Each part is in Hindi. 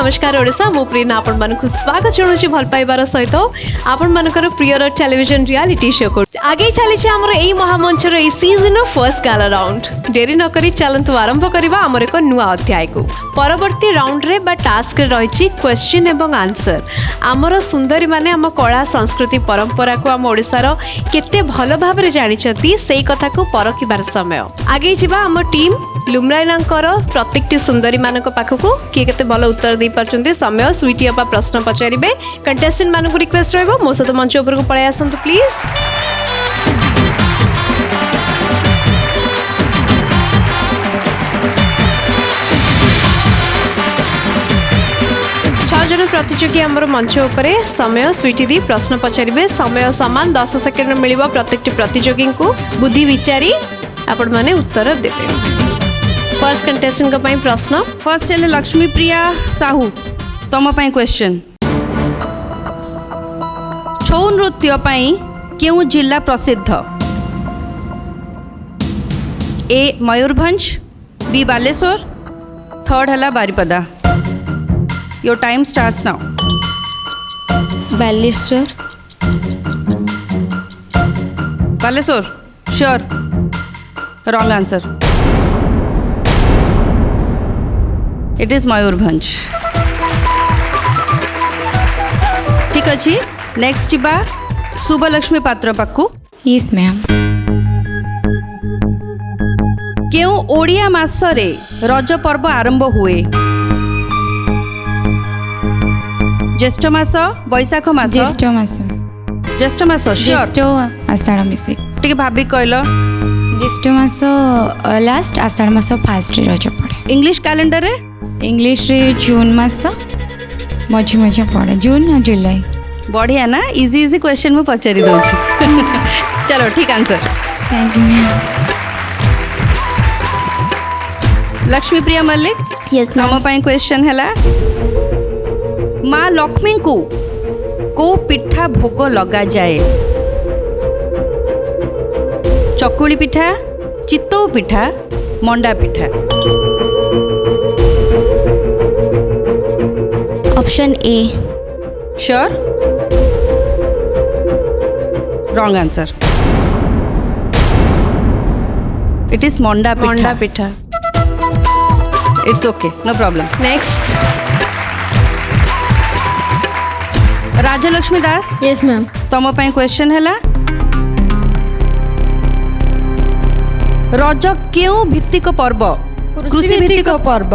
नमस्कार ओडिशा मु प्रीना आपण मानकु स्वागत जणुछि भल पाइबार सहित आपण मानकर प्रियर टेलीविजन रियलिटी शो को आगे चली हमर एई महामंचर एई सीजन फर्स्ट गाला राउंड देरी न करी चलंतु आरंभ करबा हमर एक नुआ अध्याय को परवर्ती राउंड रे बा टास्क रहिछि क्वेश्चन एवं आंसर हमर सुंदरी माने हम कला संस्कृति परंपरा को हम ओडिसा रो केते भल भाबरे जानि छथि सेई कथा को परखिबार समय आगे जिबा हम टीम लुमराइनांकर प्रत्येकटी सुंदरी मानक पाखकु किए केते भल उत्तर दे परचंती समय स्वीटी अपा प्रश्न पचारिबे कंटेस्टेंट मानकु रिक्वेस्ट रहबो मो सहित मंच ऊपर को पळै आसंतु प्लीज। जन प्रतियोगी आमर मंच उपरे समय स्वीटी दी प्रश्न पचारिबे समय समान 10 सेकेंड मिलिबो प्रत्येकटी प्रतियोगी को बुद्धि विचारी आपण माने उत्तर देबे। फर्स्ट कंटेस्टेंट का पई प्रश्न फर्स्ट है लक्ष्मी प्रिया साहू तम पई क्वेश्चन छौ नृत्य पई केउ जिला प्रसिद्ध ए मयूरभंज बी बालेश्वर थर्ड हला Baripada. Your time starts now. Baleshwar Baleshwar sure wrong answer it is Mayurbhanj. ठीक अच्छी नेक्स्ट बा शुभलक्ष्मी पात्र पाखु। Yes ma'am. केउ ओडिया मासरे रज पर्व आरंभ हुए ज्येष्ठ मास बैशाख मास ज्येष्ठ मास ज्येष्ठ मास ज्येष्ठ आषाढ़ मिसे टिके भाभी कहलो ज्येष्ठ मास लास्ट आषाढ़ मास फास्ट रज पड़े। इंग्लिश कैलेंडर रे इंग्लिश रे जून मास मझी मझी पड़े जून और जुलाई। बढ़िया ना इजी इजी क्वेश्चन में पचारि दउछि। चलो ठीक answer. Thank you ma'am. Lakshmi Priya Mallick yes नम पई क्वेश्चन हैला माँ लक्ष्मी को पिठा भोग लगा जाए चकुली पिठा चितौ पिठा मंडा पिठा। Option A sure wrong answer it is manda pitha. It's okay no problem. Next Rajalakshmi Das yes ma'am तम पई क्वेश्चन हैला रज केउ भित्तिक पर्व कृषि भित्तिक पर्व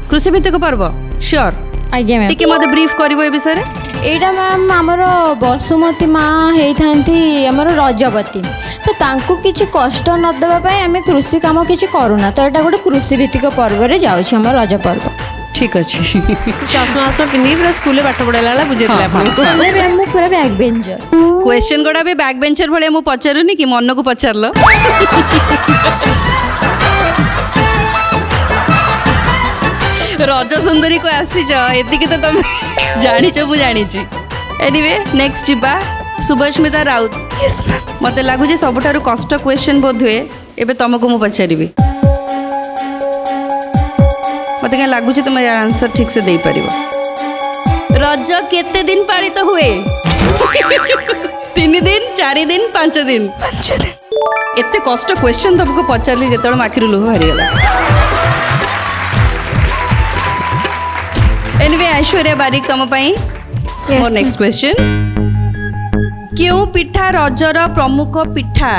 कृषि भित्तिक पर्व श्योर आज्ञा मैम। टिके मते ब्रीफ करिवो ए विषय रे। एटा मैम आमर बसुमती माँ होती आमर रजवती तो तांको किछि कष्ट न देबा पई आमे कृषि काम किछि करूना तो एटा गोटे कृषि भित्तिक पर्व रे जाउछि हमर रज पर्व। ठीक अच्छी चश्मा पिंधि पूरा स्कूल पाठ पढ़ाला बुझेतले आपण मु पूरा बैक बेंचर क्वेश्चन गोड़ा भी बैक बेंचर भले मु पचारुनी कि मन को पचारलो। रज सुंदरी को आसीच एतिक तो तुम जानिच मु जानिची। एनीवे नेक्स्ट बा सुभस्मिता राउत मते लागु जे सबठारु कष्ट क्वेश्चन बोध हुए एबे तुमको मु पचारिबी मत क्या लगुच तुम आंसर ठीक से दे पारिबो। रज केते दिन पालित हुए 3 दिन 4 दिन 5 दिन 5 दिन एते कष्ट क्वेश्चन तुमको पचारली जेतळ माखिरु लुह हारी गला। एनीवे ऐश्वर्या बारिक तुम पई मोर नेक्स्ट क्वेश्चन केउ पिठा रजर प्रमुख पिठा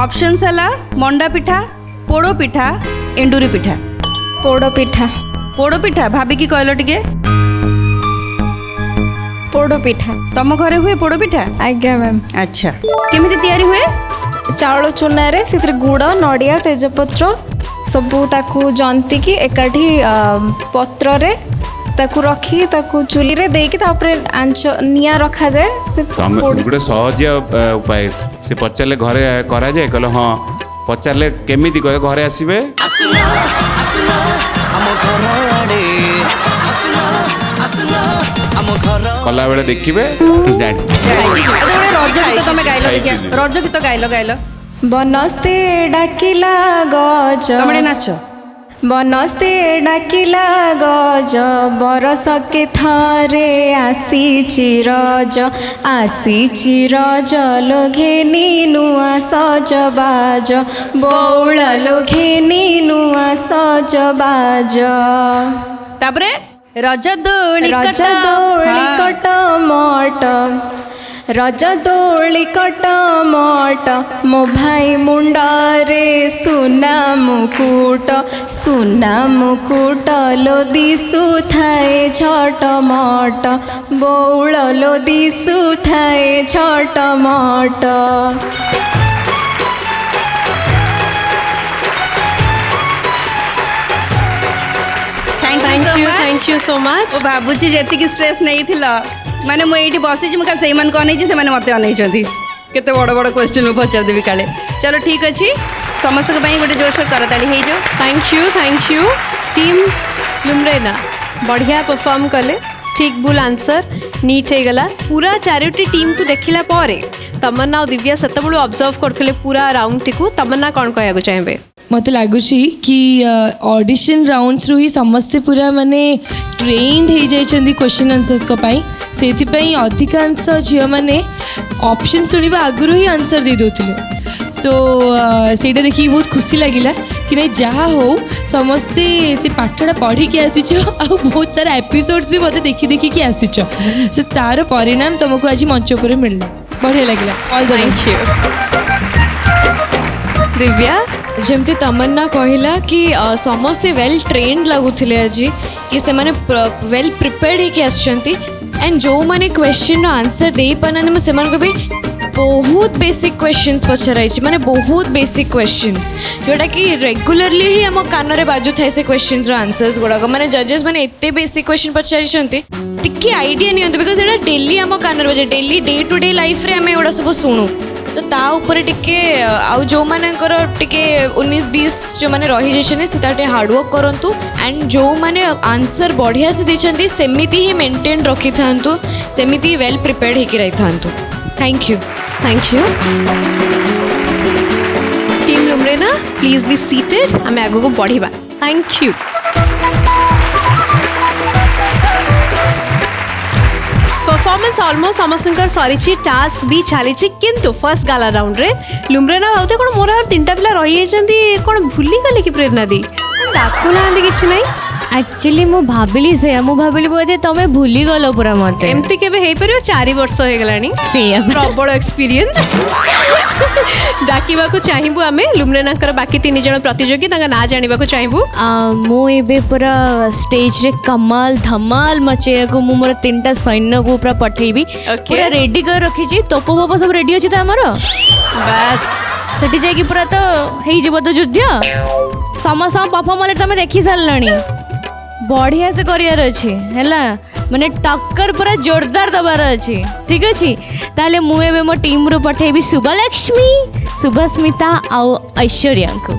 ऑप्शंस हला मंडा पिठा पोड़ो पिठा एंडुरी पिठा। पोड़ो पिठा पोड़ो पिठा भाभी की कहलो टिके पोड़ो पिठा तम घरे हुए पोड़ो पिठा। आज्ञा मैम। अच्छा केमिति तयारी हुए चाउल चूना रे सिथरे गुड़ नड़िया तेजपत्र सबू ताकू जंती की एकाठी पत्र रे ताकू रखी ताकू चुली रे देकी तापरे आंच निया रखा जाए। गोटे सहज उपाय से पचारे घरे करा जाए कहलो हाँ पचारे केमिति कहे घरे आसबे कला बेले देखिए रज गीत तुम गाइल देखिया रज गीत गाइल गाइल बनस्ते डाकिला गज तमरे नाच बनस्ते डाकिला गज बरसके थरे आसीची रज लोघेनी नुआ सजबाज बौल लोघेनी नुआ सजबाज तापरे रज दोली रज दोली कट मट रज दोली कट मट मो भाई मुंडरे सुना मुकुट लो दिसु थाए झटमट बौल लो दिसु थाए झटमट थैंक यू सो मच ओ बाबूजी जेतिकी स्ट्रेस नहीं थिला माने मु एठी बसी छि मुका सेई मान को नै छि से माने मते अनै छथि केते बड़ बड़ क्वेश्चन पचार देबी काले चलो ठीक अछि समस्त के पई गोटे जोश करताली हे जो थैंक यू टीम लुम्रेना बढ़िया परफॉर्म कले ठीक भूल आंसर नीट हो गला पूरा चारोटी टीम को देखिला पारे तमन्ना और दिव्या सेत बड़ू ऑब्जर्व करथले पूरा राउंड टिकू तमन्ना कौन कहया चाहे मत लगुच कि ऑडिशन राउंड्स रु ही समस्ते पूरा माने ट्रेन्ड हो जाइछन्ती क्वेश्चन आंसर्स को पाई सेथिपाई अधिकांश झील मैंने ऑप्शन शुणा आगु ही आंसर दे दौले सो सेटा देखिए बहुत खुशी लगिला कि नहीं जहाँ हो समस्ते से पाठटा पढ़ी के आसीच आ बहुत सारा एपिसोड्स भी मत देखी देखिकी आसीच सो तार परिणाम तुमको आज मंच पर मिलला बढ़िया लगिला ऑल द बेस्ट दिव्या जमती तमन्ना कहला कि समस्ते वेल ट्रेन्ड लगुले आज कि से माने वेल प्रिपेयर्ड होकर आसुँच एंड जो मैंने क्वेश्चन आंसर दे पाना से भी बहुत बेसिक क्वेश्चंस पचराई माने बहुत बेसिक क्वेश्चंस जोटा कि रेगुलरली ही आम कान में बाजू थाए से क्वेश्चंस आंसर्स गुड़ाक माने जजेस मैंने एते बेसिक क्वेश्चन पचारि टिके आइडिया नहीं बिकज ये डेली आम कान में बजे daily day to day life रे आम एगुड़ा सब शुणु तो ता ऊपर टिके आउ जो मानकर टिके 19-20 जो माने रही जाइछने से ताटे हार्डवर्क करंतु एंड जो माने आंसर बढ़िया से देछन्ती सेमिति ही मेंटेन रखि थांतु सेमिति वेल प्रिपेयर्ड हेकि रहि थांतु थैंक यू टीम लुम्रेना प्लीज बी सीटेड आम आगो को बढ़िबा थैंक यू परफॉर्मेंस ऑलमोस्ट समस्त सरी टास्क भी चली किंतु फर्स्ट गाला राउंड रे लुम्रेना भावते कौन मोर 3टा पिला रही कौन भूली गले कि प्रेरणा दी डाकू ना किसी ना एक्चुअली मु भाबिली से मु भाबिली बोधे तमे भूली गलो पूरा मते एमती केबे हे परियो 4 वर्ष हो गलानी से प्रबल एक्सपीरियंस डाकिबा को चाहिबु आमे लुम्रेनाकर बाकी 3 जण प्रतियोगी ताका ना जानिबा को चाहिबु मु एबे पूरा स्टेज रे कमाल धमाल मचेया को मु मोर 3टा सैन्य को पूरा पठेबी पूरा रेडी कर रखी छी तोप बोप सब रेडी अछि त हमर बस सेठी जाई कि पूरा तो हेई जेबो तो युद्ध समस्त परफॉर्मेंस तमे देखि सारलणी बढ़िया से करियर अच्छी है माने टक्कर पूरा जोरदार दबार अच्छी ठीक अच्छे ताले मुझे मो टीम रू पठेबी शुभलक्ष्मी शुभस्मिता आउ ऐश्वर्या को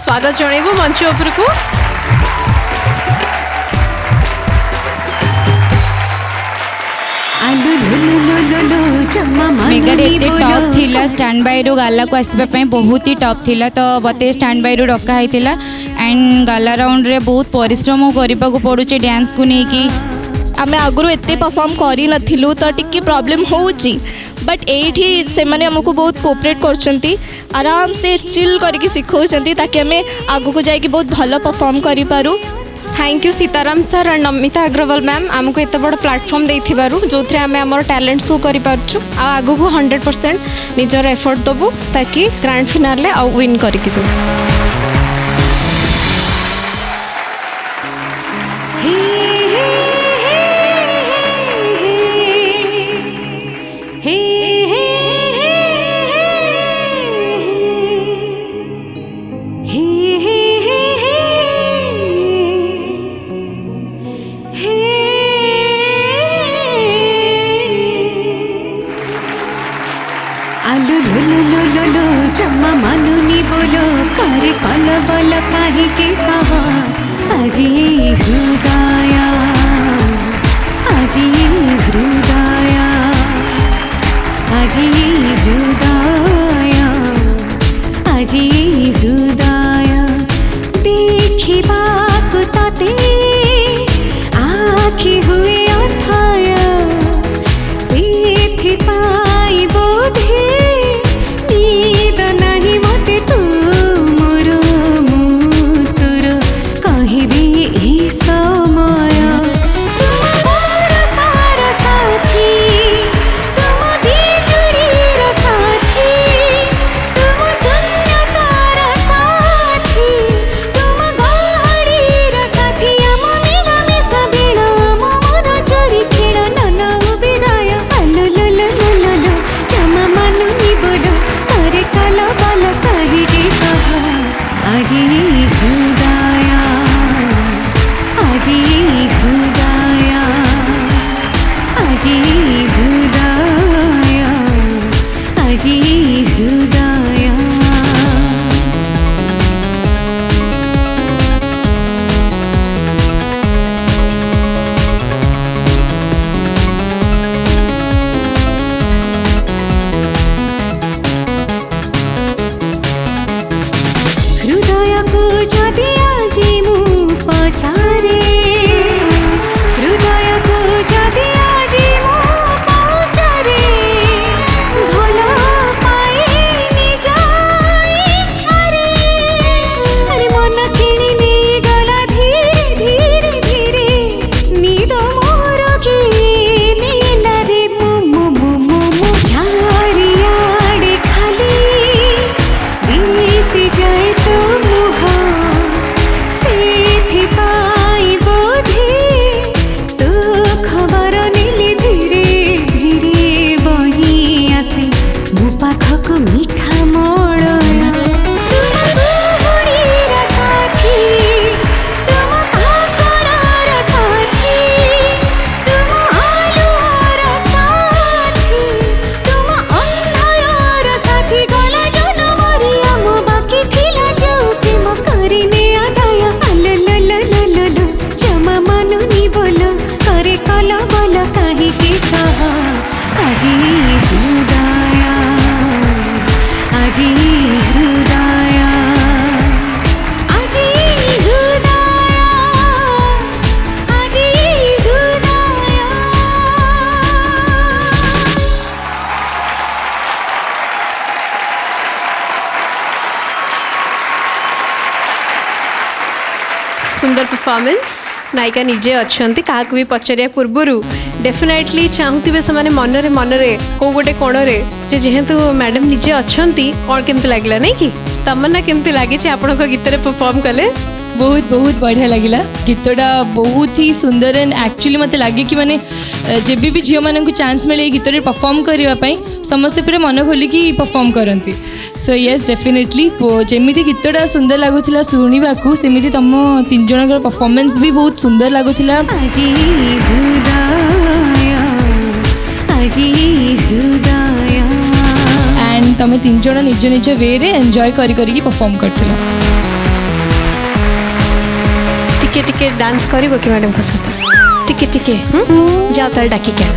स्वागत जनइबु मंच ऊपर को मेगा एते टॉप थिला स्टैंड बाय रो गाला को आसीबा पय बहुत ही टॉप थिला तो बते स्टैंड बाय रो डका हैतिला एंड गाला राउंड रे बहुत परिश्रम करबा को पड़ुचे डांस को नेकी आमे आगु एते परफॉर्म करी नथिलु तो टिके प्रॉब्लम होउची बट एठी से माने हमको बहुत कोऑपरेट करछंती आराम से चिल करके सिखौछंती ताकि हमें आगु को जाई कि बहुत भलो परफॉर्म करि Paru thank you Sitaram sir और नमिता अग्रवाल मैम आमको एत बड़ प्लेटफॉर्म देथिबारु जोथरे आमे हमर टैलेंट शो करि पारछु आ आगु को 100% निजर एफर्ट दबु ताकि ग्रैंड फिनाल ले आ विन करिकि जो हृदय देखिबा आखि हुए अथय पाई बोधे नीद नहीं मते तू मोर मुतुर कहिदे ई समय तुम मोर सारा साथी तुम बिजुलीर साथी तुम शून्यतार साथी तुम गहडीर साथी आम मिलामिश बिना आम मन चोरी खेळ नन विदाय आलो लो लो लो लो लो जमा मानुनी बोलो तारे काला बाला कहिके कहा आज ये हृदय आज ये हृदय आज ये हृदय आज ये हृदय हृदय को जदि आजी मु पचारे हृदय को जदि आजी मु पचारे भल पाइनी इच्छारे अरे मन किणी नहीं गला धीरे धीरे धीरे नीद मोर की नीला रे मु मु मु मु मु झारियाड़े खाली दिसी जाए तो मुह पाई बोधे तो खबर नीली धीरे धीरे बही आसे मो पाखक मीठा मड़या तुम गुहुड़ीर साथी तुम काकड़ार साथी तुम आलुआर साथी तुम अंधार साथी गला जनमरी आम बाकी थिला जो प्रेम करिने आदाय आलो लो लो लो लो लो जमा मानुनी बोलो करे कला बोलो कहिके कहा आज ये हृदय आज ये हृदय आज ये हृदय आज ये हृदय सुंदर परफॉर्मेंस नायिका निजे अच्छी क्या भी पचारिया पूर्वर डेफिनेटली चाहूबे से मनरे मनरे कौ गोटे कोणरे जेहेतु मैडम निजे अच्छा कौन केमती लगला नहीं कि तमन्ना केमती लगी आपण गीत परफॉर्म कले बहुत बहुत बढ़िया लगिला गीतटा बहुत ही सुंदर एंड एक्चुअली मत लगे कि माने जब भी झील मान चांस मिले गीत परफॉर्म करने समस्ते पूरा मन खोलिकी परफॉर्म करती सो येस डेफिनेटली जमी गीतटा सुंदर लगुला शुणा सेमती तुम तीन जन परफॉर्मेंस भी बहुत सुंदर लगुला आज ये हृदय आज ये हृदय एंड तुम तीन जन निज निज वे रे एंजॉय करी परफॉर्म करथिला टिके टिके डांस करिवो कि मैडम को साथ टिके टिके जाओ तार डाकी क्या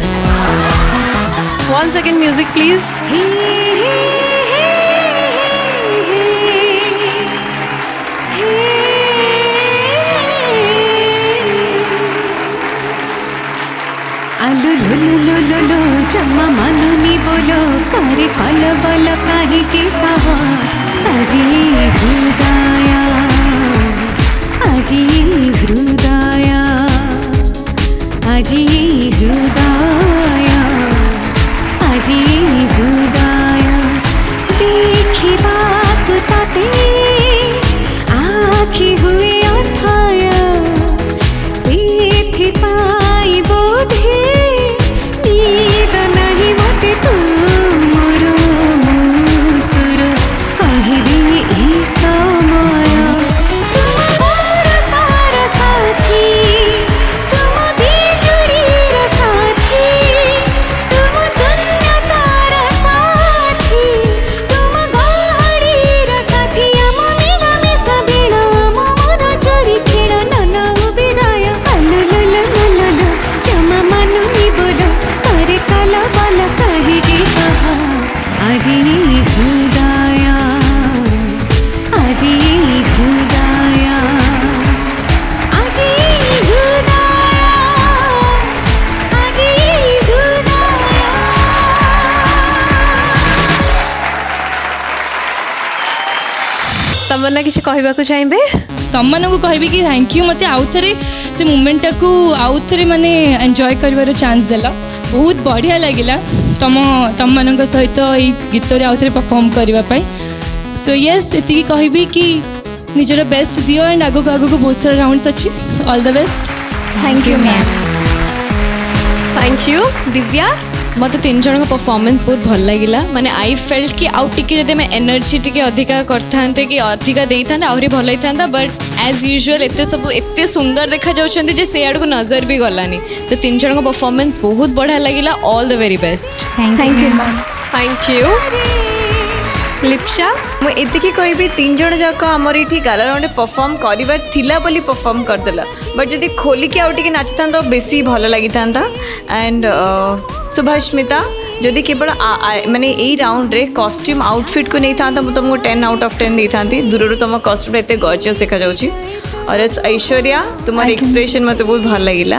वन सेकंड म्यूजिक प्लीज आलो लो लो लो लो लो जमा मानुनी बोलो करे कल बल कहिके कहा आज ये हृदय आज ये हृदय आज ये हृदय आज ये हृदय देखिबाकु ताते आखि हुए अथय पाई बोधे नीद नहीं मते तू मोर मुतुर कहिदे ई समय तुम मोर सारा साथी तुम बिजुलीर साथी तमन्ना किसी कहबाकू चाहेबे? तमମାନଙ୍କୁ କହିବି କି ଥ୍ୟାଙ୍କ ୟୁ ମୋତେ ଆଉ ଥରେ ସେ ମୁମେଣ୍ଟଟାକୁ ଆଉ ଥରେ ମାନେ ଏନ୍ଜୟ କରିବାର ଚାନ୍ସ ଦେଲା ବହୁତ ବଢ଼ିଆ ଲାଗିଲା ତମମାନଙ୍କ ସହିତ ଏଇ ଗୀତରେ ଆଉ ଥରେ ପରଫର୍ମ କରିବା ପାଇଁ ସୋ ୟେସ୍ ଏତିକି କହିବି କି ନିଜର ବେଷ୍ଟ ଦିଅ ଆଣ୍ଡ ଆଗକୁ ଆଗକୁ ବହୁତ ସାରା ରାଉଣ୍ଡସ୍ ଅଛି all the best thank you ma'am thank you Divya मत तीन जन का परफॉर्मेंस बहुत भल लगिला माने आई फेल्ट कि आउ टिके जदि मैं एनर्जी टिके अधिका करथांते कि अधिका देइथांते आहुरी भल होइथांता बट एज यूजुअल एते सब एते सुंदर देखा जाउछंती जे से आड़ को नजर भी गलानी तो तीन जन का परफॉर्मेंस बहुत बढ़िया लगिला all the very best thank you ma'am thank you Lipsa ମୁଁ ଏତିକି କହିବି ତିନି ଜଣ ଯାକ ଆମର ଏଠି ଗାଲା ରାଉଣ୍ଡରେ ପରଫର୍ମ କରିବାର ଥିଲା ବୋଲି ପରଫର୍ମ କରିଦେଲା ବଟ୍ ଯଦି ଖୋଲିକି ଆଉ ଟିକେ ନାଚିଥାନ୍ତା ବେଶୀ ଭଲ ଲାଗିଥାନ୍ତା ଆଣ୍ଡ ସୁଭାଷ୍ମିତା ଯଦି କେବଳ ମାନେ ଏଇ ରାଉଣ୍ଡରେ କଷ୍ଟ୍ୟୁମ୍ ଆଉଟଫିଟ୍କୁ ନେଇଥାନ୍ତା ମୁଁ ତୁମକୁ 10 ଆଉଟ୍ ଅଫ୍ 10 ଦେଇଥାନ୍ତି ଦୂରରୁ ତୁମ କଷ୍ଟ୍ୟୁମ୍ଟା ଏତେ ଗର୍ଜିୟସ୍ ଦେଖାଯାଉଛି और ऐश्वर्या तुम्हारे एक्सप्रेशन मत बहुत भल लगिला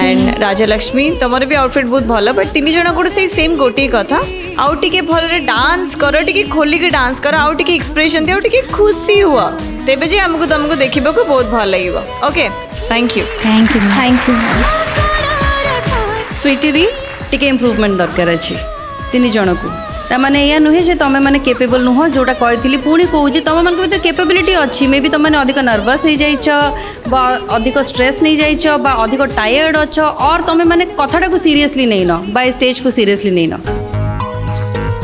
एंड राजलक्ष्मी तुम्हारे भी आउटफिट बहुत भल बट तीन जन को सेम गोटे कथा आउ टिके भलरे डांस कर टिके खोली के डांस कर आउ टिके एक्सप्रेशन दियो टिके खुशी हुआ तेबे जे हमको तुमको देखिबा को बहुत भल लागिबो okay thank you thank you sweetie दी टिके इम्प्रूवमेंट दरकार अच्छी तीन जन को ताने या नुहे जे तुम मैंने केपेबल नुह जोटा कही पुणी कौच तुम मान भर केपेबिलिटी अच्छी मे भी तुम अधिक नर्वस हो जाइछ बा अधिक स्ट्रेस नहीं जाइछ बा अधिक टायर्ड अच्छ और तुम मैंने कथाटा को सीरियसली नहीं न बा स्टेज को सीरियसली नहीं न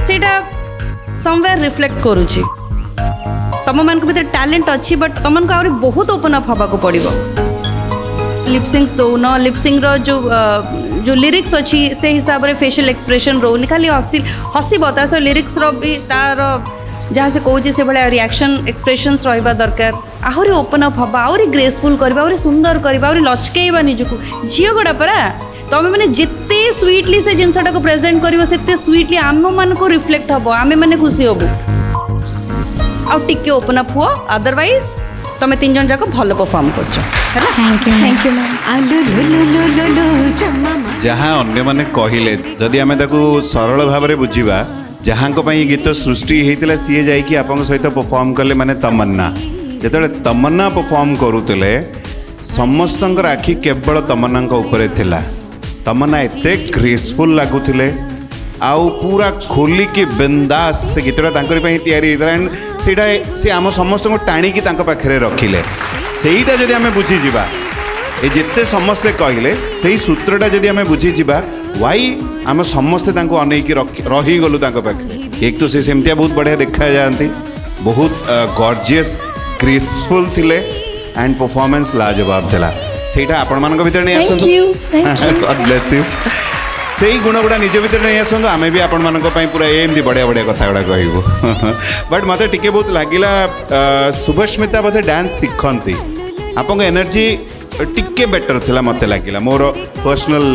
सेटा समवेयर रिफ्लेक्ट करुच्ची तुम मान भर टैलेंट अच्छी बट तुमको आहरी बहुत ओपन अप हवा को पड़ो लिपसिंग्स दौन लिपसिंग जो लिरिक्स अच्छी से हिसाब से फेशियल एक्सप्रेशन रोनी खाली हसी बता सो लिरिक्स भी तार जहाँ से कौच से भाया रिएक्शन एक्सप्रेशंस रहा दरकार आहरी ओपन अप हवा आहरी ग्रेसफुल करवा आहरी सुंदर करवा आहरी लचकेवा निजको झील गुड़ा परा तुम मैंने जिते स्वीटली से जिनसा को प्रेजेंट कर स्वीटली आम मान को रिफ्लेक्ट हम आम मैंने खुशी हबू आ टिके ओपन अप हुआ अदरवाइज तुम तीन जन जाक भल परफॉर्म कर थैंक यू जहाँ अन्य माने कहले जदि आमे ताकू सरल भाव में बुझा जहाँ गीत सृष्टि होता सी जाकि आप सहित परफॉर्म कले माने तमन्ना जो तमन्ना परफॉर्म करुले समस्त आखि केवल तमन्ना उपरे थिला तमन्ना एते ग्रेसफुल लगुले आउ पूरा खोलिकी बिंदास से गीतटा तैयारी एंड से आम समस्त को टाणिकी पाखे रखिले सेईटा जदि आमे बुझीजिबा ए जिते समस्ते कहले से सूत्रटा जदि आमे बुझीजिबा वाई आम समस्ते अनेक रही गलु पाखे एक तो से सेमतिया बहुत बढ़िया देखा जाती बहुत गॉर्जियस ग्रेसफुल थिले एंड परफॉर्मेंस लाजवाब थिला सेटा आपण मानक भीतर नहीं आसंतु गॉड ब्लेस यू से ही गुण गुड़ा निज भर नहीं आसतु आम भी आपण मान पूरा एमती बढ़िया बढ़िया कथा गुड़ा कहूँ बट मत टे बहुत लगिला शुभस्मिता बोधे डांस शिखती आप एनर्जी टिके बेटर थिला मत लगिला मोर पर्सनल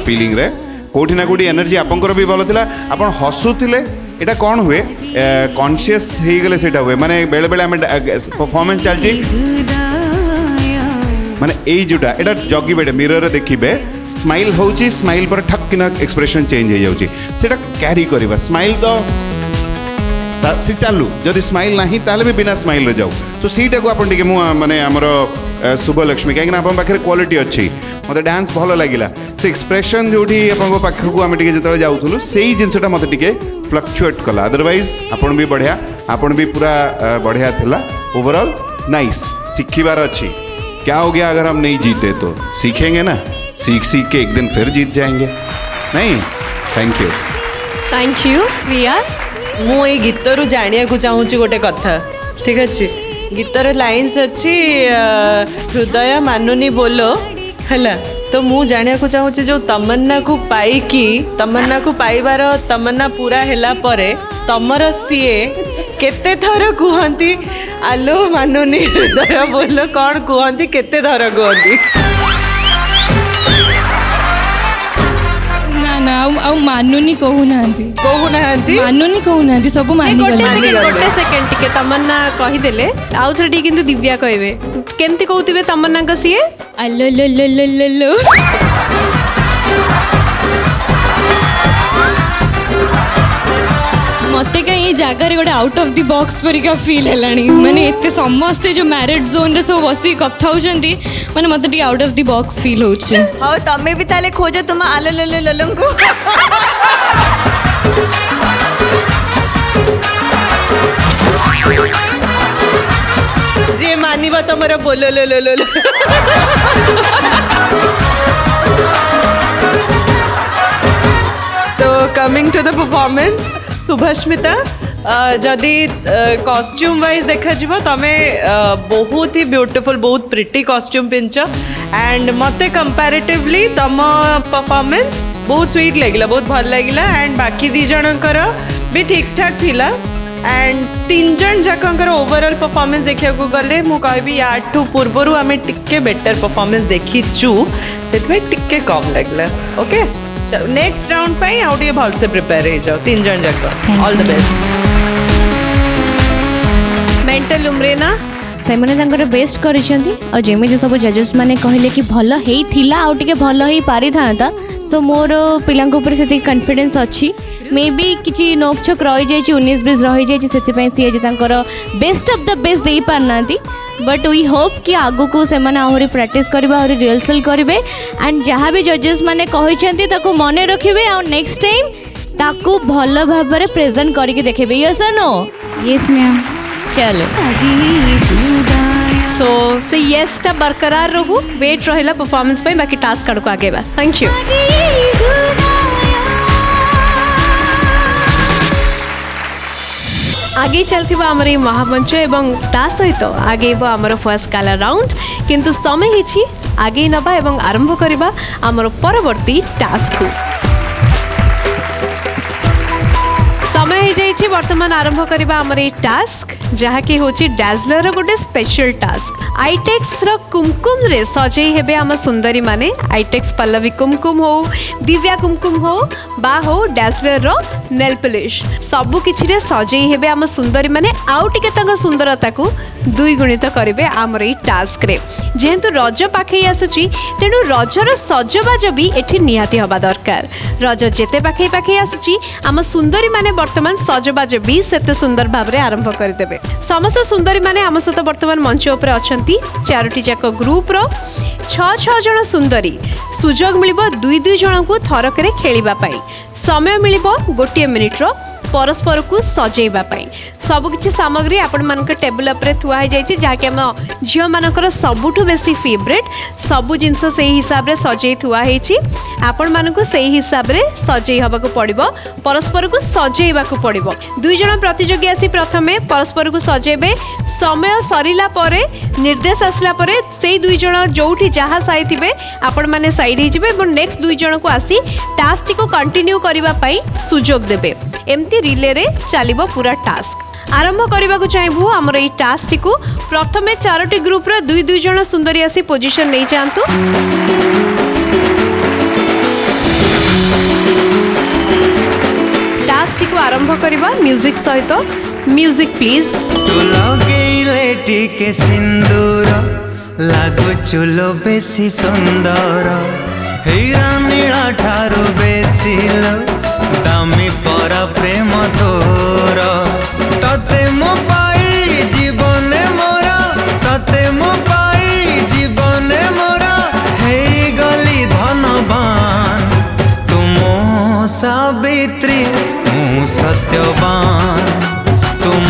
फीलिंग रे कोठी ना कोठी एनर्जी आपंकर भी भल थिला आपण हसुथिले एटा कौन हुए कॉन्शियस हो गले सेटा हुए माने बेले बेले आम परफॉर्मेंस चलची माने ए जोटा एटा जगिबे मिरर देखिबे स्माइल होची स्माइल पर ठक्किना एक्सप्रेशन चेंज हो जाउची सेटा कैरी करबा स्माइल तो सी चालू जदि स्माइल नहीं ताले भी बिना स्माइल रे जाऊ तो सीटा को आपण टिके मु माने हमर शुभलक्ष्मी कहीं आपन पाखे क्वालिटी अच्छी मत डांस भल लगिला से एक्सप्रेशन जोठी आपन पाखक आम टिके जतले जाउथुलु सेही जिनसटा मत टिके फ्लक्चुएट कला अदरवाइज आपन भी बढ़िया आपन भी पूरा बढ़िया थिला ओवरऑल नाइस सिखिबार अच्छी क्या हो गया अगर हम नहीं जीते तो सीखेंगे ना सीख सीख के एक दिन फिर जीत जाएंगे नहीं थैंक यू रिया मु ए गीतर जानिया को चाहूँगी गोटे कथा ठीक अच्छे गीतर लाइन्स अच्छी हृदय मानुनी बोलो है तो मु जानिया को चाहूँगी जो तमन्ना को पाइकी तमन्ना को पाइबार तमन्ना पूरा हैला परे तमर सीए केते थर कहती आलो मानुनी हृदय बोलो कौन कहती केते थर कहती ना ना आउ मानुनी कहूना मानुनी कहूना सब गोटे सेकेंड टिके तमन्ना कहीदेले आउ थे किंतु दिव्या कहबे केमती कहउतिबे तमन्ना को सीए अल्लो लो लो लो लो लो मते कहीं ये जगार गोटे आउट ऑफ द बॉक्स परिका फील है माने एते समस्ते जो मैरिड जोन रे सब बसी कथा होचंती माने मते T out of the box feel होचे। हाँ तमें भी ताले खोजो तुम आलो लो लो को जे मानिबा तमरा बोलो लो लो लो तो coming to the performance Subhasmita जदि कॉस्ट्यूम वाइज देखा जीवो तमे बहुत ही ब्यूटीफुल बहुत प्रिटी कॉस्ट्यूम पिंच एंड मते कंपैरेटिवली तम परफॉर्मेंस बहुत स्वीट लगिला बहुत भल लगिला एंड बाकी दी जनकर भी ठीक ठाक थिला एंड 3 जन जाकर ओवरऑल परफॉर्मेंस देखा गले मु कहबी याठू पूर्वर आम टिके बेटर परफॉर्मेंस देखीचु से टिके कम लगला ओके चलो नेक्स्ट राउंड पे आउ टिके भल से प्रिपेयर हो जाओ 3 जन जाक ऑल द बेस्ट। मेंटल उम्रेना से बेस्ट कर जमी सब जजेस मैंने कहले कि भल होता आउ टे भल हो पारि था सो मोर पिला से कॉन्फिडेंस अच्छी मे बी किसी नोकचोक रही जाए 19-20 रही जाए से सी आज बेस्ट ऑफ द बेस्ट दे पारना बट वी होप कि आगु को से आहरी प्रैक्टिस करबे आहरी रिहर्सल करेंगे एंड जहाँ भी जजेस मैंने कहते ताको मन रखिए आ नेक्स्ट टाइम ताकू भल भाव में प्रेजेंट करके देखिए यस नो यस मैम चलो सो से यस टा बरकरार रहू वेट रहिला परफॉर्मेंस पे बाकी टास्क आड़ को आगे बा थैंक यू। आगे चलती आमर ये महामंच एवं ता सहित आगे आमर फर्स्ट काला राउंड किंतु समय ही आगे नबा एवं आरंभ करबा आमर परवर्ती टास्क को समय हो जाइए वर्तमान आरंभ करबा आमर ये टास्क जहाँ कि होची डैजलर गोटे स्पेशल टास्क आईटेक्स रो कुमकुम रे सजई हेबे आम सुंदरी माने आईटेक्स पल्लवी कुमकुम हो दिव्या कुमकुम हो बा हो डैजलर रो नेल पॉलिश सबु किछि रे सजई हेबे आम सुंदरी माने आउ टिके तंग सुंदरता को दुई गुणित करिवे आमर ए टास्क रे जेहेतु रज पाखे आसुची तेणु रजर सजबाज भी एठी निहाती हबा दरकार रज जेते पाखे पाखे आसुची आम सुंदरी माने वर्तमान सजबाज भी सेते सुंदर भाव रे आरंभ करदेबे समस्त सुंदरी माने आम सहित वर्तमान मंच उपर अछंती 4टी जाक ग्रुप रो 6 जन सुंदरी सुजोग मिलिबो 2 जन को थरकरे खेलिबा पाई समय मिलिबो 1 मिनिट रो परस्पर को सजेबा पाई सबकि सामग्री आपण मानक टेबल उपर थुआ हो जाइए जहाँकि आम झील मानकर सबुठु बेसी फेवरेट सबू जिनस से हिसाब रे सजे थुआ होइछि आपण मानक से हिसाब रे सजे हबा को पड़िबो परस्पर को सजेबा को पड़िबो 2 जन प्रतियोगी आसी प्रथमे परस्पर को सजेबे समय सरिला परे निर्देश आसला परे से 2 जन जोठी जहाँ साइथिबे आपण माने साइड हो जिबे और नेक्स्ट 2 जन को आसी टास्क को कंटिन्यू करबा पई सुजोग देबे एमती रिले रे चलिबो पूरा टास्क आरंभ करने को चाहबू आमर ये टास्क को प्रथमे 4टी ग्रुप रो 2 जन सुंदरी आसी पोजीशन नहीं जातु टास्क को आरंभ करबा म्यूजिक सहित म्यूजिक प्लीज तू लगेले टिके सिंदूर लागो चुलो बेसी सुंदर हीरा नीला ठारू बेसी लो दामी पर प्रेम तोर तते मो पाई जीवने मोरा तते मो पाई जीवने मोरा हे गली धनवान तुम सावित्री मु सत्यवान तुम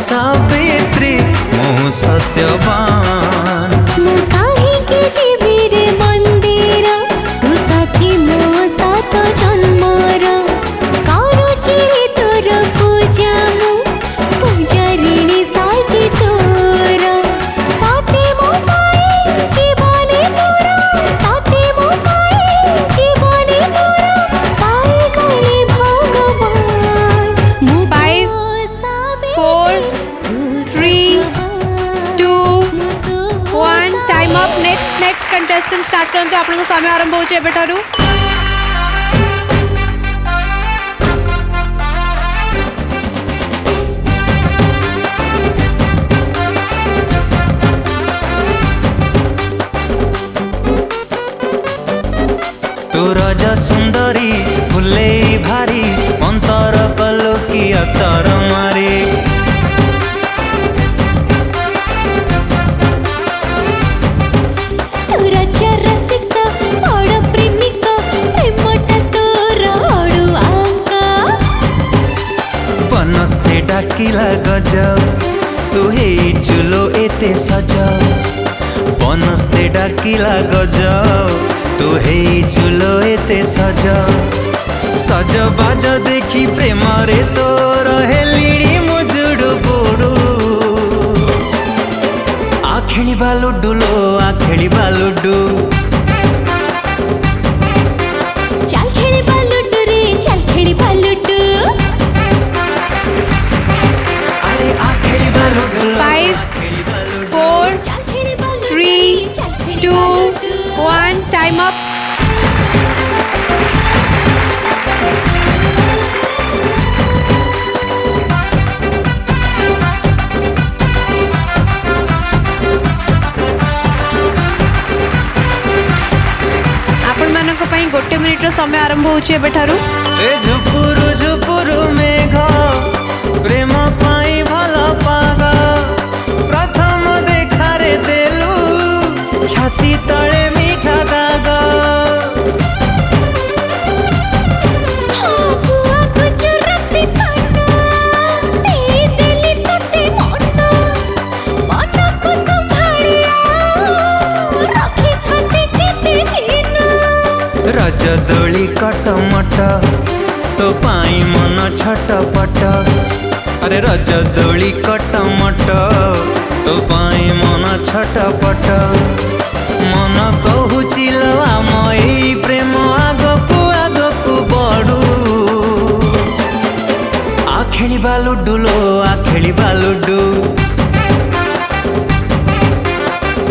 सावित्री मु सत्यवान मु काहे के जीवी रे मंदिर तू साथी मो सात जन्मर कारो चिरे तोर पूजा मु पूजा ऋणी साजी तोर ताते मो पाई जीवने मोर ताते मो पाई जीवने मोर पाई गले भगवान मु 5 4 3 2 1 time up next contestant start करंतु आपन समय आरंभ होचे बेटारू तू रज सुंदरी फुले भारी अंतर कलो कि अतर से डाकिला गज तू हे चुलो एते सज बन से डाकिला गज तू हे चुलो एते सज सज बाज देखी प्रेम रे तोर हेलिड़ी मुजुड़ु बुड़ु आ खेलिबा लुडु लो आ खेलिबा लुडु चल खेलिबा लुडु रे चल खेलिबा लुडु अरे आ खेलिबा लुडु 5 4 3 2 1 टाइम अप। गोटे मिनिट समय आरंभ होउछि एबे ठारू। ए झुपुरु झुपुरु मेघ प्रेम पाई भला पाग प्रथम देखारे देलु छाती तळे मीठा दाग रज दोली कटमट तो पाई मन छटपट अरे रज दोली कटमट तो पाई मन छटपट मन कहूची आम एई प्रेम आगकू बड़ू आ खेलिबा लुडु लो आ खेलिबा लुडु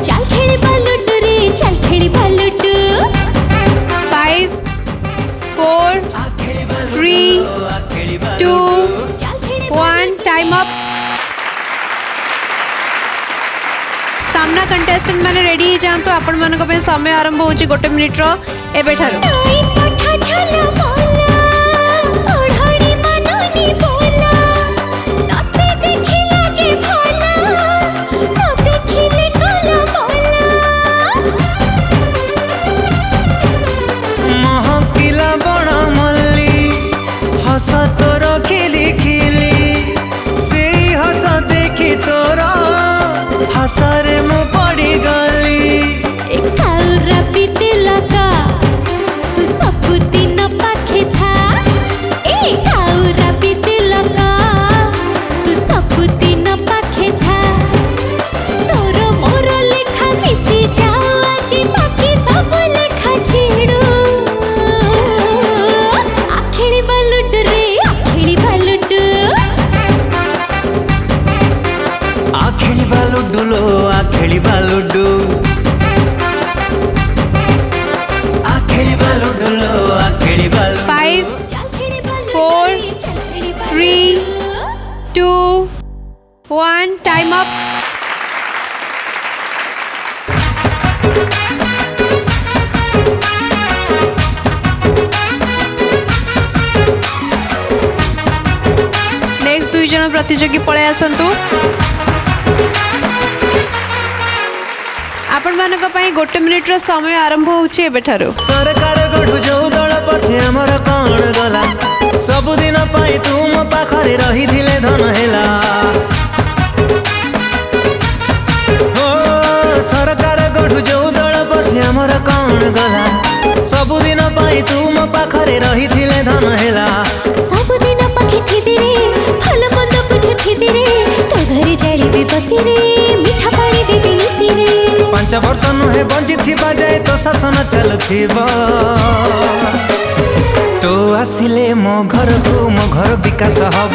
चल खेलिबा लुडु रे चल खेलिबा लुडु 5 4 3 2 1 टाइम अप। सामना कंटेस्टेंट माने रेडी जान तो आपण मानको पे समय आरंभ होची गोटे मिनिट रो एबे ठारू। हस तोर खिली खिली से हस देखी तोर हसरे मु पड़ी गली लगा तू सब दिन पाखे था लगा तू सब दिन पाखे था तोर मोर लेखा मिसी जाओ आज बाकी सब लेखा छेड़ू खेलिबा लुडु रे खेलिबा लुडु आ खेलिबा लुडु लो आ खेलिबा लुडु आ खेलिबा लुडु लो आ खेलिबा लुडु 5 4 3 2 1 टाइम अप। नेक्स्ट 2 जन प्रतियोगी पळे आसंतु। आपण मानक पई गोटे मिनिट रो समय आरंभ होउछि एबे ठारू। सरकार गढु जो दल पछे हमर कोन गला सब दिन पाई तू मो पाखरे रही थिले धन हेला हो सरकार गढु जो दल पछे हमर कोन गला सब दिन पाई तू मो पाखरे रही थिले धन हेला सब दिन पाखे थिबी रे फल मंद बुझु थिबी रे तो घरे जाली विपत्ति रे मीठा पानी देबी नीति रे 5 वर्ष नुहे बंजी थिबा जाए तो शासन चलुथिबा तो आसिले मो घर विकास हब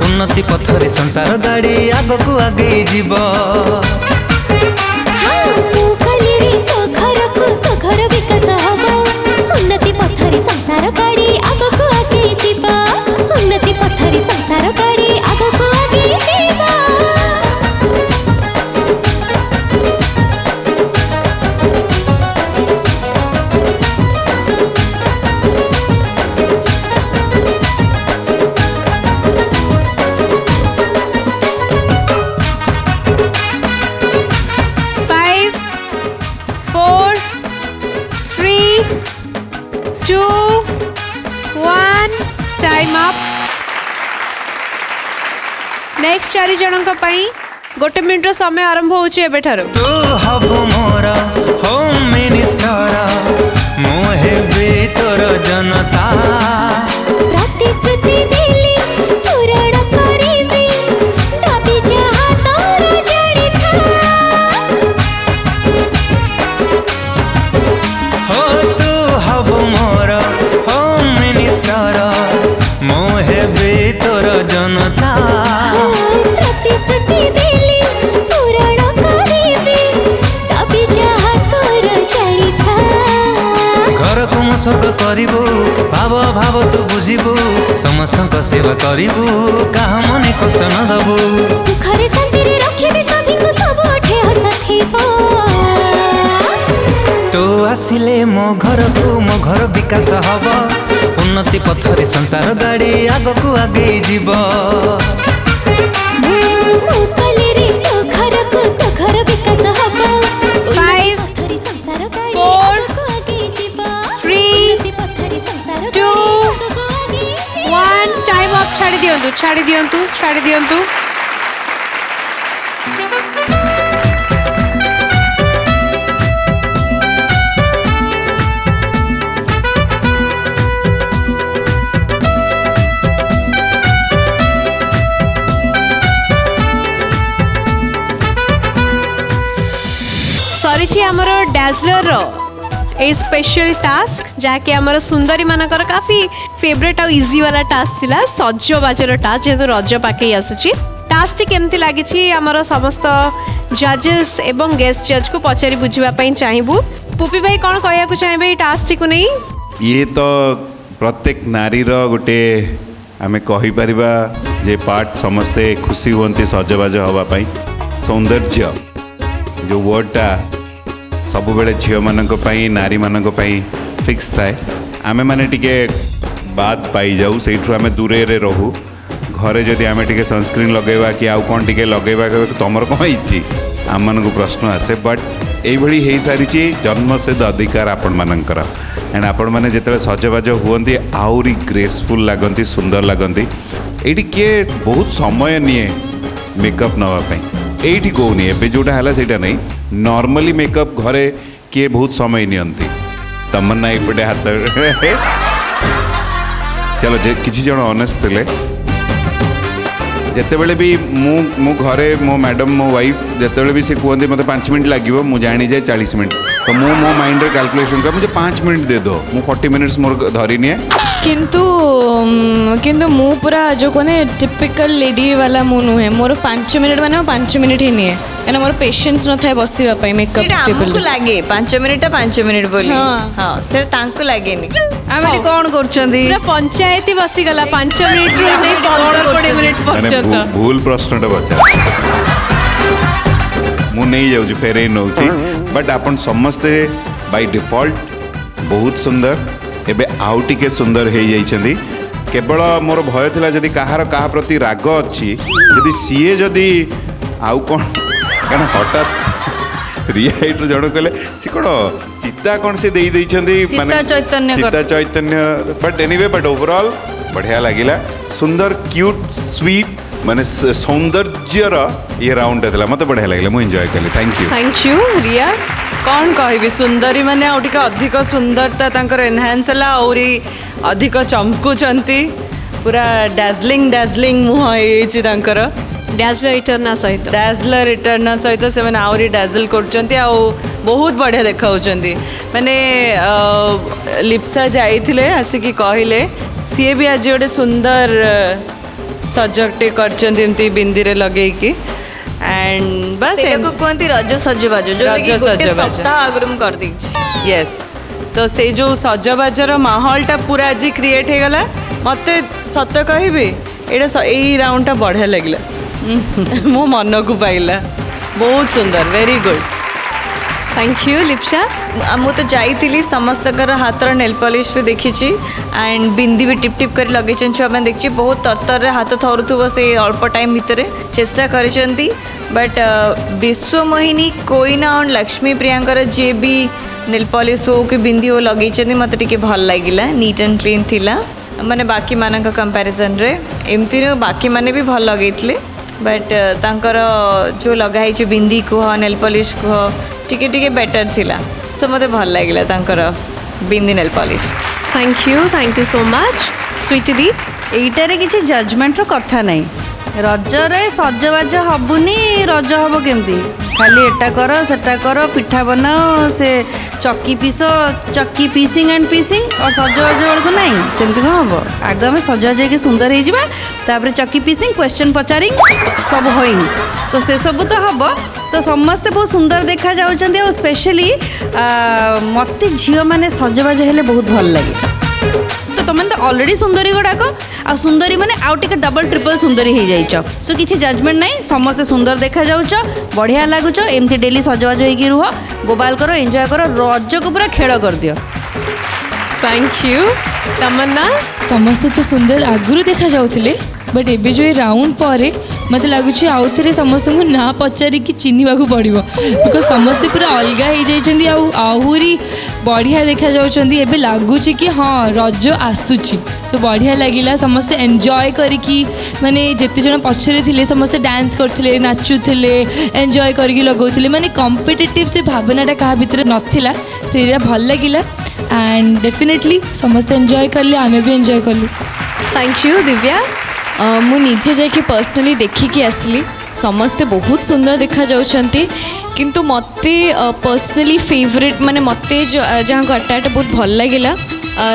उन्नति पथरे संसार गाड़ी आगकू आगे जीव तो घर विकास हब उन्नति पथरे संसार गाड़ी आगकू आगे जीव उन्नति पथरे संसार गाड़ी आगकू आगे जीव। नेक्स्ट 4 जनक पई 1 मिनिट समय आरंभ होउची एबे ठारो तू हबु मोर होम मिनिस्टर मु हेबे तोर जनता प्रतिश्रुति देली पूरण करिबी दाबी जहा तोर जानी था हो तू हबु मोर होम मिनिस्टर मु हेबे तोर जनता प्रतिश्रुति देली पूरण करिबी दाबी जहा तोर जानी था घर को मु स्वर्ग करिबु भाव भाव तू बुझिबु समस्त सेवा करिबु काहा मने कष्ट न दबु सुखरे शांति रे रखिबी सभी को सब उठे हसथी तो आसिले मो घर विकास हब उन्नति पथरे संसार गाड़ी आग को आगे जीव घर विकास हब 5 4 3 2 1 टाइम अप छाड़ी दियंतु सरी आमर डैजलर ए स्पेशल टास्क जहाँकि आमर सुंदरी मानकर काफी फेवरेट आउ इजी वाला टास्क थिला सजबाजर टास्क जेहेतु रज पाके आसुची टास्क केमती लागिछि आमर समस्त जजेस एवं गेस्ट जज को पचारि बुझिबा पई चाहिबू पुपी भाई कौन कहया चाहिए टास्क को नहीं ये तो प्रत्येक नारीर गोटे आमे कहि परिबा जे पार्ट समस्ते खुशी हुंती सजबाज हवा पाई सौंदर्य जो वर्डटा सब बेले झील मानक पई नारी मानक पई फिक्स थाए आमे माने टिके बात पाई जाऊ सेठु आमे दूरे रे रहू घरे जदि आमे टिके सनस्क्रीन लगेबा कि आउ कोन टिके लगेबा तमर कोन इछि आम मानक प्रश्न आसे बट एभली हेई सारिछि जन्म से अधिकार आपण मानकर एंड आपण माने जेतले सजबाज हुअंती आउरी ग्रेसफुल लागंती सुंदर लागंती एठी के बहुत समय निये मेकअप नवा पई एठी कोनी एबे जोटा हला सेटा नहीं नॉर्मली मेकअप घरे किए बहुत समय नियंती तमन्ना एपटे हाथ चलो जे किसी जन ऑनेस्ट थिले जितेबले भी मु घरे मो मैडम मो वाइफ जितेबले भी से कहते मतलब 5 मिनट लगे मुझे जानी जाए 40 मिनट तो मो माइंड रे कैलकुलेशन कर मुझे 5 मिनट दे दो मु 40 मिनट्स मोर धरी निए किंतु मु पूरा जो कोने टिपिकल लेडी वाला मु नुहे मोर 5 मिनट माने 5 मिनट ही निए एना मोर पेशेंस न थाए बसिबा पई मेकअप टेबल को लागे 5 मिनट 5 मिनट बोली हां से तांको लागेनी आमे कोन करछंदी पूरा पंचायती बसी गला 5 मिनट रो नहीं 15-20 मिनट पर्यंत भूल प्रश्नटा पचार मु नहीं जाऊँ फेरे नौ बट अपन समस्ते बाय डिफॉल्ट बहुत सुंदर एबे आउ टिके सुंदर हो जाइछंदी केवल मोर भय थिला जदि कहार कहा प्रति राग अच्छी जदि सीए जदि आउ कौन क्या हठात रियाइट जन कहले सी कौन चिता कौन से दे चित्ता चैतन्य बट एनीवे बट ओवरऑल बढ़िया लगिला सुंदर क्यूट स्वीट माने सौंदर्यर ये राउंड था मत बढ़िया लगे मुझे एंजॉय कली थैंक यू रिया कौन कहबी सुंदरी माने आउ टिके अधिक सुंदरता तांकर एनहांस हला औरी अधिक चमकुचंती पूरा डैजलिंग मुह होइछि तांकर डैजलर रिटर्न सहित से मैंने आउरी डैजल करचंती आ बहुत बढ़िया देखाउचंती माने लिप्सा जाइथिले आसिकी कहिले सी भी आज गोटे सुंदर सजगटे करचंती एमती बिंदी रे लगेकी एंड बस को कोंती रज सजबाज जो कि सप्ताह आगरुम कर दीछि यस तो से जो सजबाजर माहौलटा पूरा आज क्रिएट हो गला मते सत कहबी एटा एई राउंडटा बढ़िया लगला मो मन को पाइला बहुत सुंदर very good thank you Lipsa मु तो जाइली समस्तर हाथर नेल पॉलिश भी देखी एंड बिंदी भी टिप टिप कर लगे छुआ मैंने देखी बहुत तरतर हाथ थरुव से अल्प टाइम भितर चेष्टा करिसेंती बट विश्वमोहिनी कोइना और लक्ष्मी प्रियांकर जे भी नेल पॉलिश हो कि बिंदी हो लगे मत टे भल लगिला नीट एंड क्लीन थिला माने बाकी मानक कंपैरिजन रे एमती बाकी माने भी भल लगे बट तांकर जो लगाई बिंदी कह नेल पॉलिश कह टिके टिके बेटर थिला सो मते भल लागिला तांकर बिंदी nail polish. Thank you so much sweetie दी। एइटारे किसी जजमेंट कथा नहीं रजरे सजबाज हबुनी रज हम केमती खाली एटा कर सेटा कर पिठा बनाओ से चक्की चक्की पीसिंग एंड पीसिंग और सजबाज बेलू ना सेमती कौन हम आग आम सजबाज होगी सुंदर होपर चक्की पीसिंग क्वेश्चन पचारिंग सब होइंग तो से सब तो हम तो समस्ते बहुत सुंदर देखा जाउछन्ती और स्पेशली मत झील मैंने सजबाज हेले बहुत भल लगे तो तुम तो ऑलरेडी सुंदरी गुड़ाक आ सुंदरी मैंने आउ टिके डबल ट्रिपल सुंदरी हो जाइछ सो किसी जजमेंट नहीं समस्ते सुंदर देखा जाउछ बढ़िया लगुच एमती डेली सजबाज होइकी रुह गोबाल कर एंजॉय कर रज को पूरा खेल कर दियो। थैंक यू तमन्ना। समस्ते तो सुंदर आगुरी देखा जाउथिले बट एबे जो राउंड पर मत लगुच आउ थे समस्त को ना पचारिकी चिन्हवा पड़ो बिकज समस्ते पूरा अलग हो जाइए आहरी बढ़िया देखा जाउछन्ती एबे लगुच कि हाँ रज आसुची सो बढ़िया लगिला समस्ते एंजॉय करिकी माने जेते जन पछरे थिले समस्ते डांस करथिले नाचुथिले एंजॉय करिकी लगाउथिले माने कॉम्पिटिटिव से भावनाटा कहा भितर नथिला सेरा भल लगिला एंड डेफिनेटली समस्ते एंजॉय करले आमे भी एंजॉय करलु। Thank you Divya. मु निजे जाकि पर्सनली देखिकी आसली समस्ते बहुत सुंदर देखा जाउछन्ती किंतु मते पर्सनली फेवरेट माने मते जहाँ अट्टाटा बहुत भल लगिला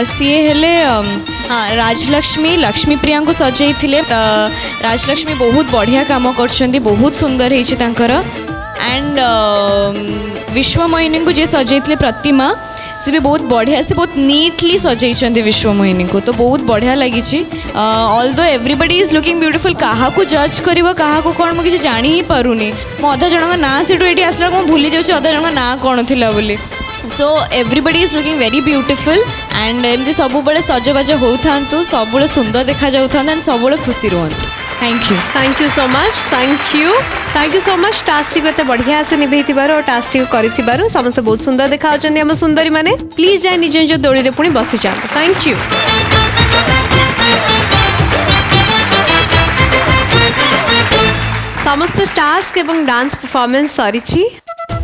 सी हेले हाँ राजलक्ष्मी लक्ष्मी प्रिया को सजाई थिले राजलक्ष्मी बहुत बढ़िया काम करछन्ती बहुत सुंदर होइछि तांकर एंड विश्वमोहिनी को जे सजाई प्रतिमा से भी बहुत बढ़िया से बहुत नीटली सजाई विश्वमोहिनी को तो बहुत बढ़िया लगी although everybody is looking beautiful क्या जज कर क्या कौन मुझे जानी ही पारुनी मु अधा जन ना सीटू ये आसला भूली जाऊँ अधा जन ना कौन थी बोली so everybody is looking very beautiful and एमती सब सजबाज होता सब सुंदर देखा जाता एंड सब खुशी रुहतु। Thank you so much thank you so much task को एत बढ़िया से निभे और टास्क को कर समस्त बहुत सुंदर देखा आम सुंदरी मैंने प्लीज जाए निज निज दोड़ी पुणी बसी जाते। Thank you. समस्त टास्क एवं डांस परफॉर्मेंस सरी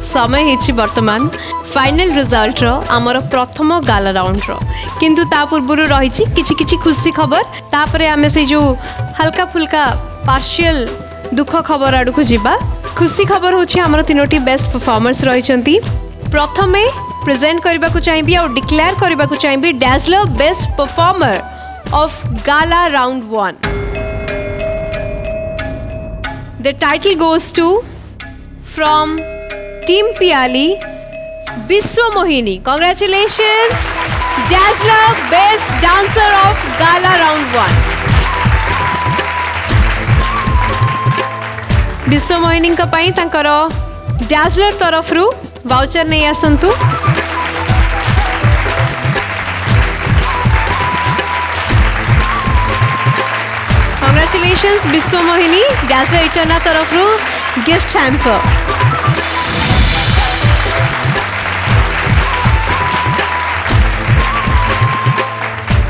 समय होइछि वर्तमान फाइनल रिजल्ट रो आमर प्रथम गाला राउंड रो किंतु ता पूर्व रही किछि किछि खुशी खबर तापरे आमे से जो हल्का फुल्का पार्शियल दुख खबर आड़ को जीवा। खुशी खबर होछि आमर तीनोटी बेस्ट परफॉर्मर्स रहिसंती प्रथमे प्रेजेंट करबा को चाहिबी और डिक्लेयर करबा को चाहिबी dazzler best performer of gala round 1। The title goes to from team Piyali Vishwamohini. Congratulations Dazzler Best Dancer of Gala Round 1। Vishwamohini का पाई तांकर Dazzler तरफ रु वाउचर नहीं आसंतु। Congratulations विश्वमोहिनी Dazzler इटर्ना तरफ रु गिफ्ट हैम्पर।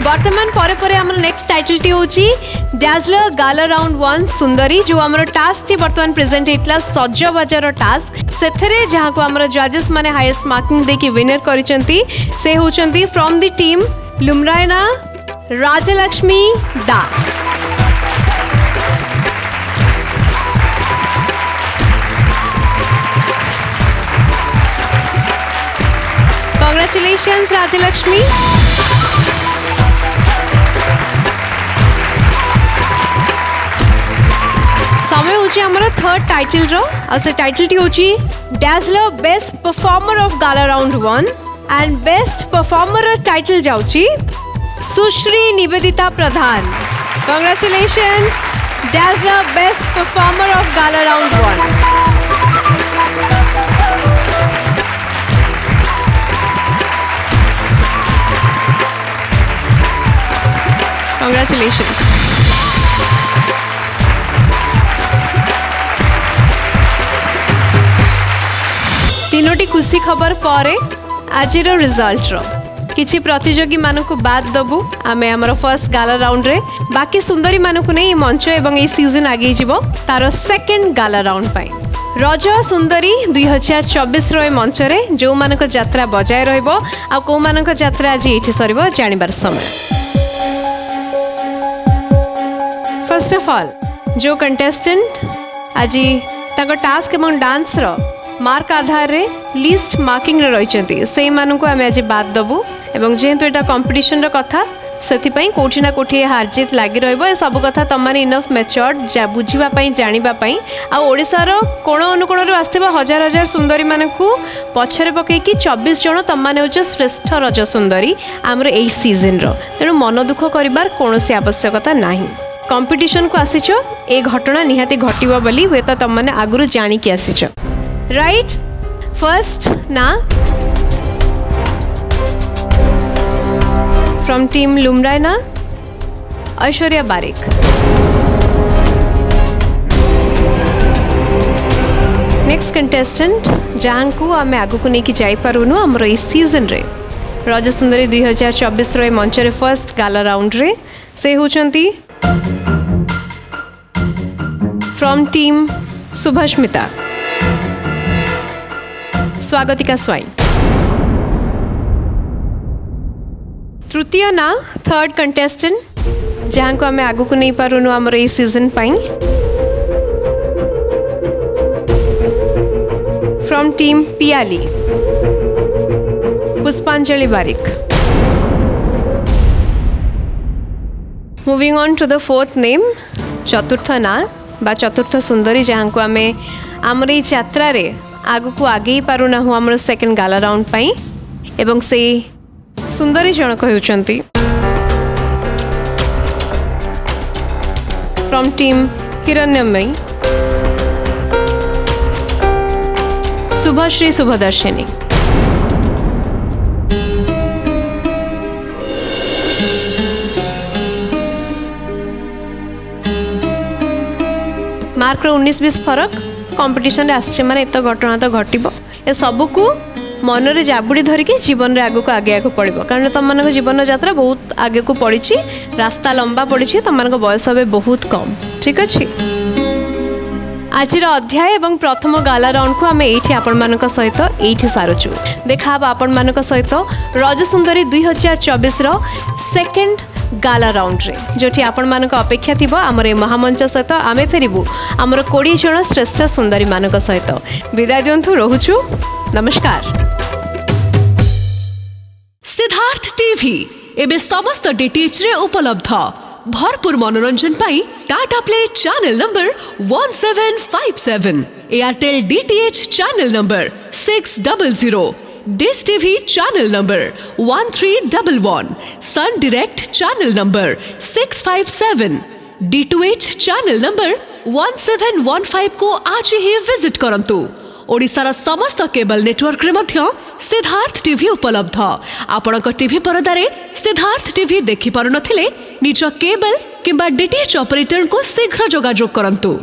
वर्तमान परे परे आमर नेक्स्ट टाइटल टी होची डैजलर गाला राउंड 1 सुंदरी जो आमर टास्क टी वर्तमान प्रेजेंट हेतला सजबाजार टास्क सेथरे जहां को आमर जजेस माने हाईएस्ट मार्किंग देकी विनर करिसंती से होचंती फ्रॉम द टीम लुमरायना राजलक्ष्मी दास। Congratulations राजलक्ष्मी। समय होची हमारा थर्ड टाइटल रो और से टाइटल टी होची dazzler best performer of gala round 1 and best performer title जाउची Sushri Nivedita Pradhan. Congratulations dazzler best performer of gala round 1। Congratulations। तीनोटी खुशी खबर पर आज रिजल्ट रो किछि प्रतियोगी मानकु बाद दबु आमे हमर फर्स्ट गाला राउंड रे बाकी सुंदरी मानकु नै मंच एवं ए सीजन आगे जिवो तारो सेकंड गाला राउंड पाई रज सुंदरी 2024 रो मंच रे जो मानक यात्रा बजाय रहइबो आ को मानक यात्रा आज एठी सरबो जानिबार समय। फर्स्ट ऑफ ऑल जो कंटेस्टेंट आज ताको टास्क एवं डांस रो मार्क आधार रे लिस्ट मार्किंग रे रहिचंती सेही मानकु आमे आज बाद दबु एवं जेहेतु एटा कंपटीशन रो कथा सेथिपाई कोठी ना कोठी हार जीत लागि रहइबो ए सब कथा तमाने इनफ मैच्योर्ड जा बुझिबा पई जानिबा पई आ ओडिसा रो कोण अनुकोण रो आस्थिबा हजार हजार सुंदरी मानकु पछरे पकई कि 24 जण तमाने होच श्रेष्ठ रज सुंदरी हमर एई सीजन रो तेनु मन दुख करिबार कोनोसी आवश्यकता नाही। कंपटीशन को आसीछो ए घटना निहाती घटिबो बोली हुए त तमाने आगुरु जानि कि आसीछो राइट। फर्स्ट ना फ्रॉम टीम लुमरायना ऐश्वर्या बारिक। नेक्स्ट कंटेस्टेंट जहाँ को आम आगु को लेकिन जापरूनु आमर ए सीजन रे रज सुंदरी 2024 रो मंच रे फर्स्ट गाला राउंड रे से होचंती फ्रॉम टीम सुभाष्मिता स्वागतिका स्वाइन। तृतीय ना थर्ड कंटेस्टेंट जहाँ को आम आगु को नहीं पारुनु आमर ए सीजन पाई from team Piyali Pushpanjali Barik. Moving on to the fourth name चतुर्थ ना बा चतुर्थ सुंदरी जहाँ को आम आमर ए यात्रा रे आगु को आगे ही पारुना हूँ आमर सेकेंड गाला राउंड पाई एवं से सुंदरी जनक होउचंती from team हिरण्यमयी Shubhashree Shubhdarshini. Mark रो 19-20 फरक कंपटीशन आसचे माने एत घटना तो घटिबो ए सबु को मन रे जाबुड़ी धरिकी जीवन रे आगु को आगे आगु पड़िबो कारण तुम मान जीवन यात्रा बहुत आगे को पड़ी रास्ता लंबा पड़ी तुम मान बयस हे बहुत कम ठीक अच्छे। आज अध्याय एवं प्रथम गाला राउंड को आम ये आपण सहित ये सारुचु देखा आपण मान सहित रज सुंदरी 2024 रो सेकेंड गाला राउंड रे जोठी आपण मानक अपेक्षा थिबो हमर महामंच सहित आमे फेरिबु हमर 20 जण श्रेष्ठ सुंदरी मानक सहित विदाय दियंतु रहुछु नमस्कार। सिद्धार्थ टीवी एबे समस्त डीटीएच रे उपलब्ध भरपूर मनोरंजन पाई Tata Play channel number 1757 Airtel DTH channel number 600 Dish TV channel number 1311 Sun Direct channel number 657 D2H channel number 1715 को आज ही विजिट करंतु। ओडिसार समस्त केबल नेटवर्क रे मध्य सिद्धार्थ टीवी उपलब्ध आपणक टीवी परदारे सिद्धार्थ टीवी देखि पारु नथिले निज केबल किंबा डीटीएच ऑपरेटर को शीघ्र जोगाजोग करंतु।